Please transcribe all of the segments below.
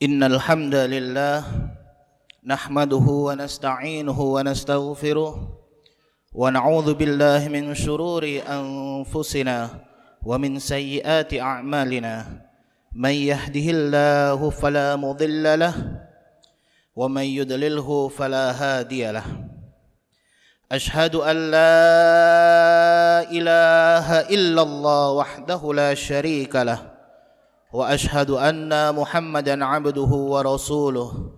Innal hamdalillah nahmaduhu wa nasta'inuhu wa nastaghfiruh wa na'udzu billahi min shururi anfusina wa min sayyiati a'malina may yahdihillahu fala mudilla lahu wa may yudlilhu fala hadiya lahu. Ashhadu an la ilaha illallah wahdahu la syarika lahu wa ashhadu anna Muhammadan abduhu wa rasuluh.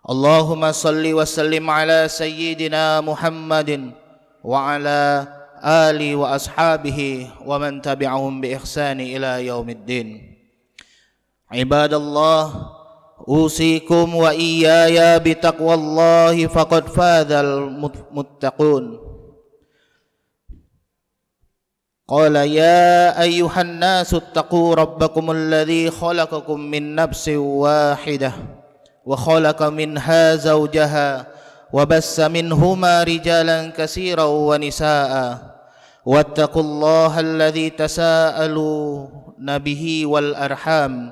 Allahumma salli wa sallim ala sayyidina Muhammadin wa ala ali wa ashabihi wa man tabi'ahum bi ihsani ila yaumiddin. Ibadallah, usikum wa iyaya bi taqwallahi faqad fadzal muttaqun. Qala ya ayyuhan nasu ittaqu rabbakum alladhi khalaqakum min nafsin wahidah wa khalaqa minha zawjaha wa bassa minhuma rijalan katsiran wa nisaa'a wattaqullaha alladhi tasaaluna bihi wal arham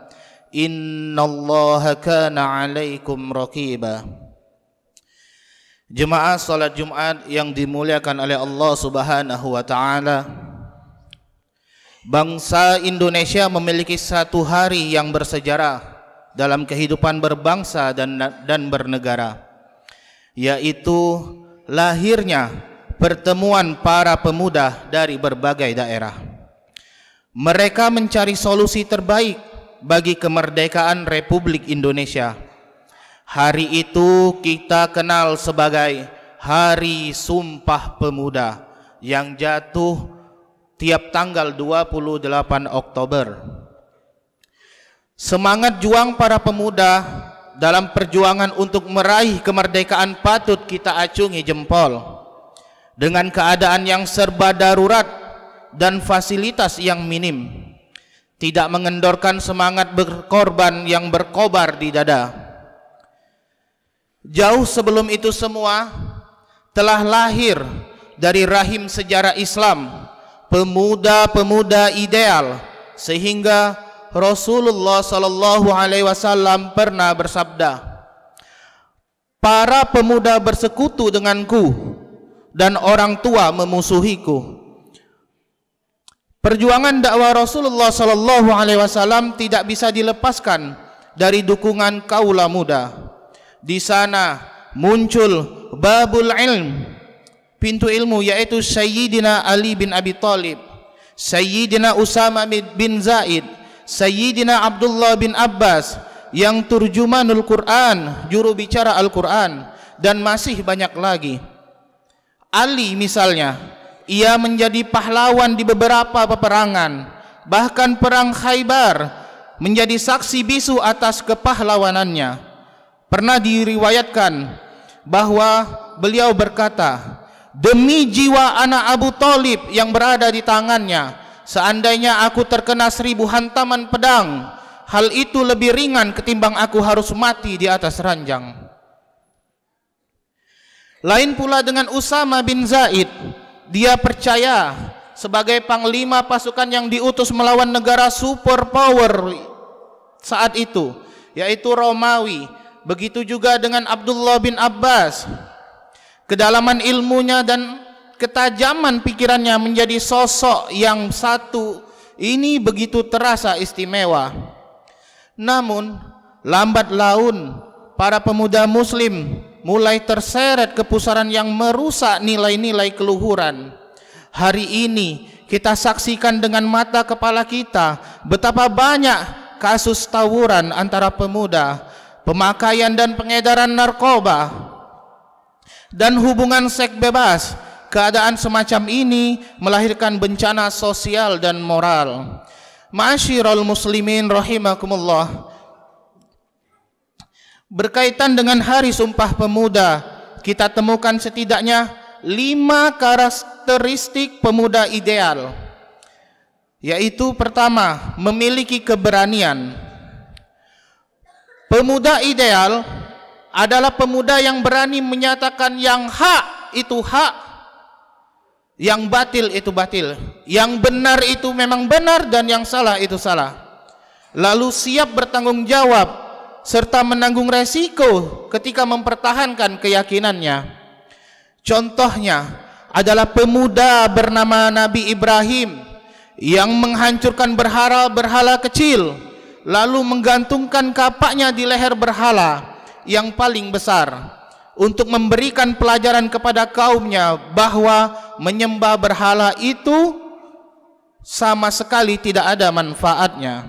innallaha kana 'alaikum raqiba. Jemaah salat Jumat yang dimuliakan oleh Allah Subhanahu wa taala, bangsa Indonesia memiliki satu hari yang bersejarah dalam kehidupan berbangsa dan bernegara, yaitu lahirnya pertemuan para pemuda dari berbagai daerah. Mereka mencari solusi terbaik bagi kemerdekaan Republik Indonesia. Hari itu kita kenal sebagai Hari Sumpah Pemuda yang jatuh tiap tanggal 28 Oktober. Semangat juang para pemuda dalam perjuangan untuk meraih kemerdekaan patut kita acungi jempol. Dengan keadaan yang serba darurat dan fasilitas yang minim, tidak mengendorkan semangat berkorban yang berkobar di dada. Jauh sebelum itu semua telah lahir dari rahim sejarah Islam pemuda-pemuda ideal, sehingga Rasulullah sallallahu alaihi wasallam pernah bersabda, "Para pemuda bersekutu denganku dan orang tua memusuhiku." Perjuangan dakwah Rasulullah sallallahu alaihi wasallam tidak bisa dilepaskan dari dukungan kaula muda. Di sana muncul babul ilm, pintu ilmu, yaitu Sayyidina Ali bin Abi Thalib, Sayyidina Usama bin Zaid, Sayyidina Abdullah bin Abbas yang turjumanul Quran, juru bicara Al-Quran, dan masih banyak lagi. Ali misalnya, ia menjadi pahlawan di beberapa peperangan, bahkan perang Khaybar menjadi saksi bisu atas kepahlawanannya. Pernah diriwayatkan bahwa beliau berkata, "Demi jiwa anak Abu Thalib yang berada di tangannya, seandainya aku terkena 1000 hantaman pedang, hal itu lebih ringan ketimbang aku harus mati di atas ranjang." Lain pula dengan Usama bin Zaid. Dia percaya sebagai panglima pasukan yang diutus melawan negara superpower saat itu, yaitu Romawi. Begitu juga dengan Abdullah bin Abbas. Kedalaman ilmunya dan ketajaman pikirannya menjadi sosok yang satu ini begitu terasa istimewa. Namun lambat laun para pemuda muslim mulai terseret ke pusaran yang merusak nilai-nilai keluhuran. Hari ini kita saksikan dengan mata kepala kita betapa banyak kasus tawuran antara pemuda, pemakaian dan pengedaran narkoba, dan hubungan seks bebas. Keadaan semacam ini melahirkan bencana sosial dan moral. Ma'asyiral muslimin rahimakumullah, berkaitan dengan Hari Sumpah Pemuda, kita temukan setidaknya 5 karakteristik pemuda ideal, yaitu pertama, memiliki keberanian. Pemuda ideal adalah pemuda yang berani menyatakan yang hak itu hak, yang batil itu batil, yang benar itu memang benar dan yang salah itu salah. Lalu siap bertanggung jawab serta menanggung resiko ketika mempertahankan keyakinannya. Contohnya adalah pemuda bernama Nabi Ibrahim yang menghancurkan berhala kecil, lalu menggantungkan kapaknya di leher berhala yang paling besar untuk memberikan pelajaran kepada kaumnya bahwa menyembah berhala itu sama sekali tidak ada manfaatnya.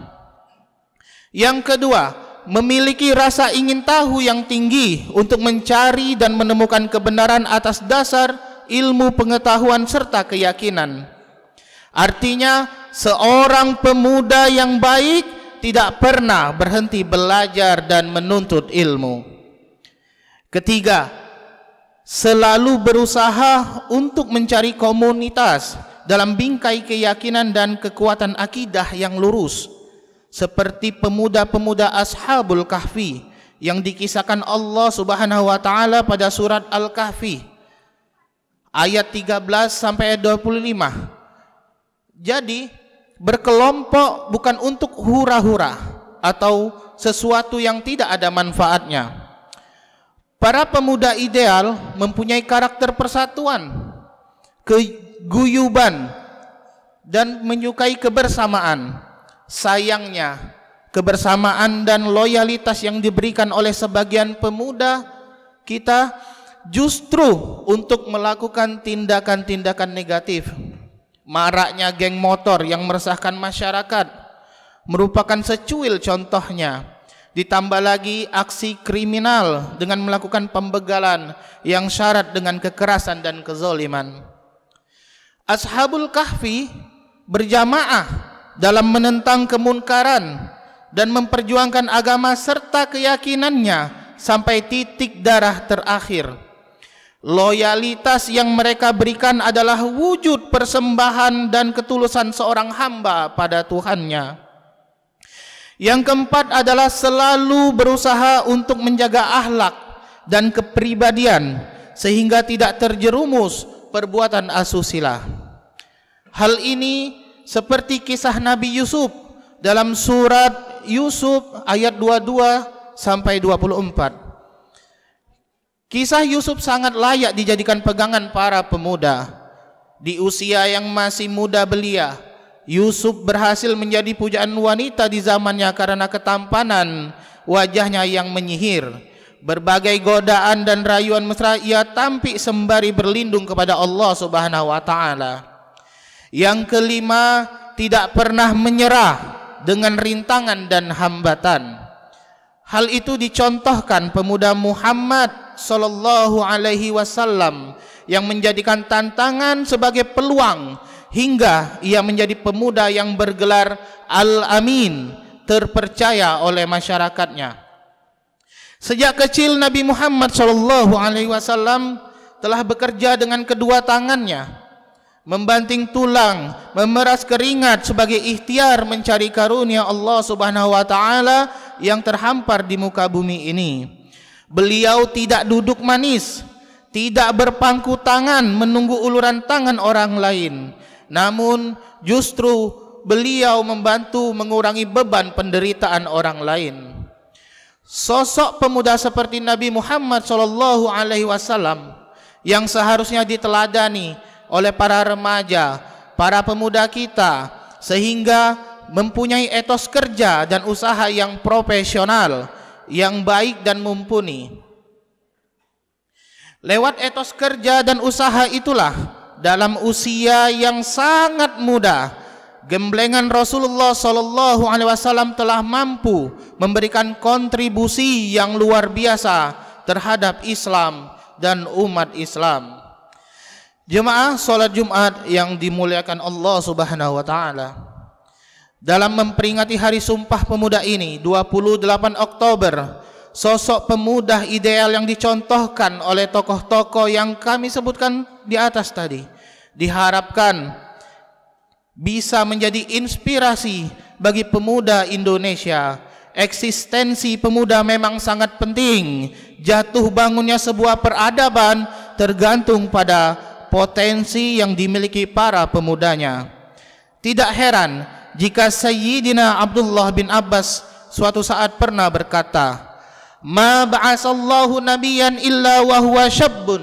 Yang kedua, memiliki rasa ingin tahu yang tinggi untuk mencari dan menemukan kebenaran atas dasar ilmu pengetahuan serta keyakinan. Artinya, seorang pemuda yang baik tidak pernah berhenti belajar dan menuntut ilmu. Ketiga, selalu berusaha untuk mencari komunitas dalam bingkai keyakinan dan kekuatan akidah yang lurus, seperti pemuda-pemuda Ashabul Kahfi yang dikisahkan Allah Subhanahu wa taala pada surat Al-Kahfi ayat 13 sampai 25. Jadi, berkelompok bukan untuk hura-hura atau sesuatu yang tidak ada manfaatnya. Para pemuda ideal mempunyai karakter persatuan, keguyuban, dan menyukai kebersamaan. Sayangnya, kebersamaan dan loyalitas yang diberikan oleh sebagian pemuda kita justru untuk melakukan tindakan-tindakan negatif. Maraknya geng motor yang meresahkan masyarakat merupakan secuil contohnya. Ditambah lagi aksi kriminal dengan melakukan pembegalan yang syarat dengan kekerasan dan kezaliman. Ashabul Kahfi berjamaah dalam menentang kemunkaran dan memperjuangkan agama serta keyakinannya sampai titik darah terakhir. Loyalitas yang mereka berikan adalah wujud persembahan dan ketulusan seorang hamba pada Tuhannya. Yang keempat adalah selalu berusaha untuk menjaga akhlak dan kepribadian sehingga tidak terjerumus perbuatan asusila. Hal ini seperti kisah Nabi Yusuf dalam surat Yusuf ayat 22 sampai 24. Kisah Yusuf sangat layak dijadikan pegangan para pemuda. Di usia yang masih muda belia, Yusuf berhasil menjadi pujaan wanita di zamannya karena ketampanan wajahnya yang menyihir. Berbagai godaan dan rayuan mesra ia tampik sembari berlindung kepada Allah Subhanahu wa taala. Yang kelima, tidak pernah menyerah dengan rintangan dan hambatan. Hal itu dicontohkan pemuda Muhammad sallallahu alaihi wasallam yang menjadikan tantangan sebagai peluang hingga ia menjadi pemuda yang bergelar Al-Amin, terpercaya oleh masyarakatnya. Sejak kecil Nabi Muhammad sallallahu alaihi wasallam telah bekerja dengan kedua tangannya, membanting tulang, memeras keringat sebagai ikhtiar mencari karunia Allah Subhanahu wa taala yang terhampar di muka bumi ini. Beliau tidak duduk manis, tidak berpangku tangan menunggu uluran tangan orang lain. Namun justru beliau membantu mengurangi beban penderitaan orang lain. Sosok pemuda seperti Nabi Muhammad sallallahu alaihi wasallam yang seharusnya diteladani oleh para remaja, para pemuda kita, sehingga mempunyai etos kerja dan usaha yang profesional, yang baik dan mumpuni. Lewat etos kerja dan usaha itulah, dalam usia yang sangat muda, gemblengan Rasulullah sallallahu alaihi wasallam telah mampu memberikan kontribusi yang luar biasa terhadap Islam dan umat Islam. Jemaah salat Jumat yang dimuliakan Allah Subhanahu wa taala, dalam memperingati hari Sumpah Pemuda ini 28 Oktober, sosok pemuda ideal yang dicontohkan oleh tokoh-tokoh yang kami sebutkan di atas tadi diharapkan bisa menjadi inspirasi bagi pemuda Indonesia. Eksistensi pemuda memang sangat penting. Jatuh bangunnya sebuah peradaban tergantung pada potensi yang dimiliki para pemudanya. Tidak heran jika Sayyidina Abdullah bin Abbas suatu saat pernah berkata, "Ma ba'asallahu nabiyyan illa wa huwa syabbun,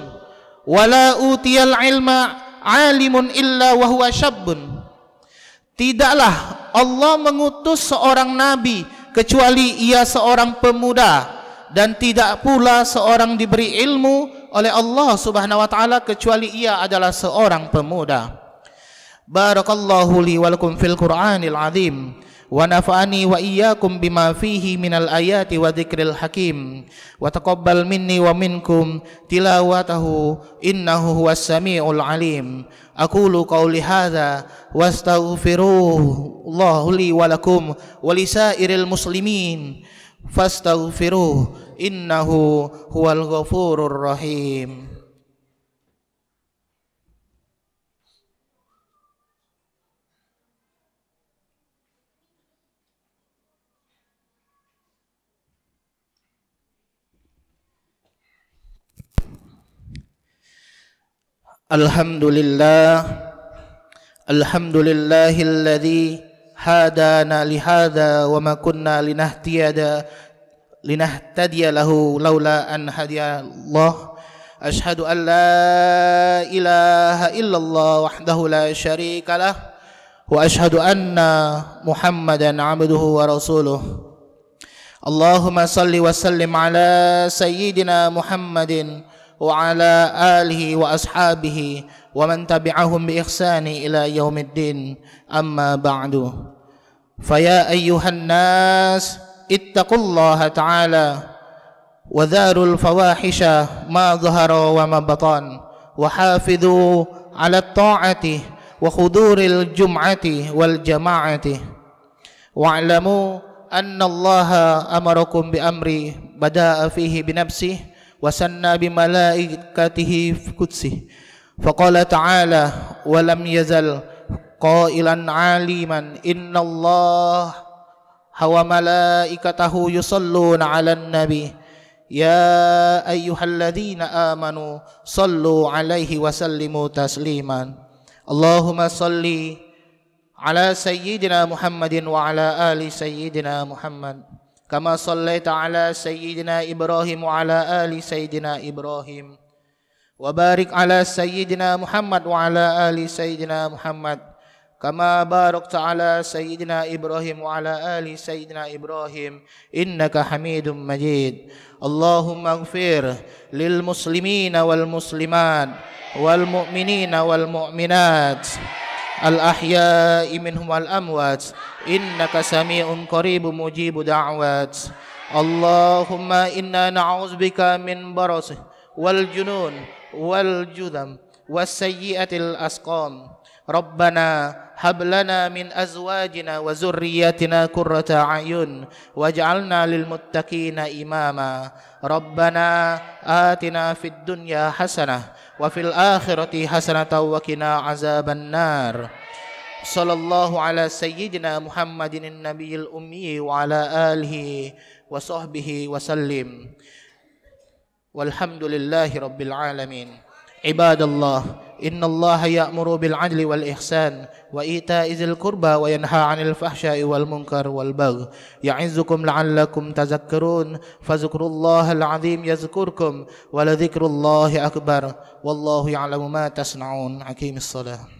wa la utiyal ilma 'alimun illa wa huwa syabbun." Tidaklah Allah mengutus seorang nabi kecuali ia seorang pemuda, dan tidak pula seorang diberi ilmu oleh Allah Subhanahu wa taala kecuali ia adalah seorang pemuda. Barakallahu li wa lakum fil Qur'anil azim wa nafa'ani wa iyyakum bima fihi minal ayati wa dzikril hakim wa taqabbal minni wa minkum tilawatahu innahu huwas samiul alim. Aqulu qawli hadza wastaghfirullaha li wa lakum wa lisairil muslimin fastaghfiruh innahu huwal ghafurur rahim. Alhamdulillahilladzi hadana lihadza wa ma kunna linahtadiya lahu laula an hadiyallah. Asyhadu an la ilaha illallah wahdahu la syarika lah wa asyhadu anna Muhammadan abduhu wa rasuluh. Allahumma salli wa sallim ala sayyidina Muhammadin wa ala alihi wa ashabihi wa man tabi'ahum bi ihsani ila yaumiddin. Amma ba'du. Faya ayyuhan nas ittaqullaha ta'ala wa dharul fawahisha ma dhahara wa ma batan wa hafidhu ala ta'ati wa khuduril jum'ati wal jama'ati wa'lamu anna Allaha amarakum bi amri bada'a fihi bi nafsihi وسنى بملائكته في قدسه فقال تعالى ولم يزل قائلا عالما إن الله وملائكته يصلون على النبي يا أيها الذين آمنوا صلوا عليه وسلموا تسليما اللهم صل على سيدنا محمد وعلى آل سيدنا محمد كما صليت على سيدنا إبراهيم وعلى آل سيدنا إبراهيم وبارك على سيدنا محمد وعلى آل سيدنا محمد كما باركت على سيدنا إبراهيم وعلى آل سيدنا إبراهيم إنك حميد مجيد. اللهم اغفر للمسلمين والمسلمات والمؤمنين والمؤمنات الأحياء منهم والأموات إنك سميع قريب مجيب دعوات. اللهم إنا نعوذ بك من برص والجنون والجذم والسيئة الأسقام. ربنا هب لنا من أزواجنا وذرياتنا قرة أعين واجعلنا للمتقين إماما. ربنا آتنا في الدنيا حسنة وفي الآخرة حسنة وقنا عذاب النار. صلى الله على سيدنا محمد النبي الأمي وعلى آله وصحبه وسلم والحمد لله رب العالمين. عباد الله إن الله يأمر بالعدل والإحسان وإيتاء ذي القربى وينهى عن الفحشاء والمنكر والبغي يعظكم لعلكم تذكرون فاذكروا الله العظيم يذكركم ولذكر الله أكبر والله يعلم ما تصنعون. أقيموا الصلاة.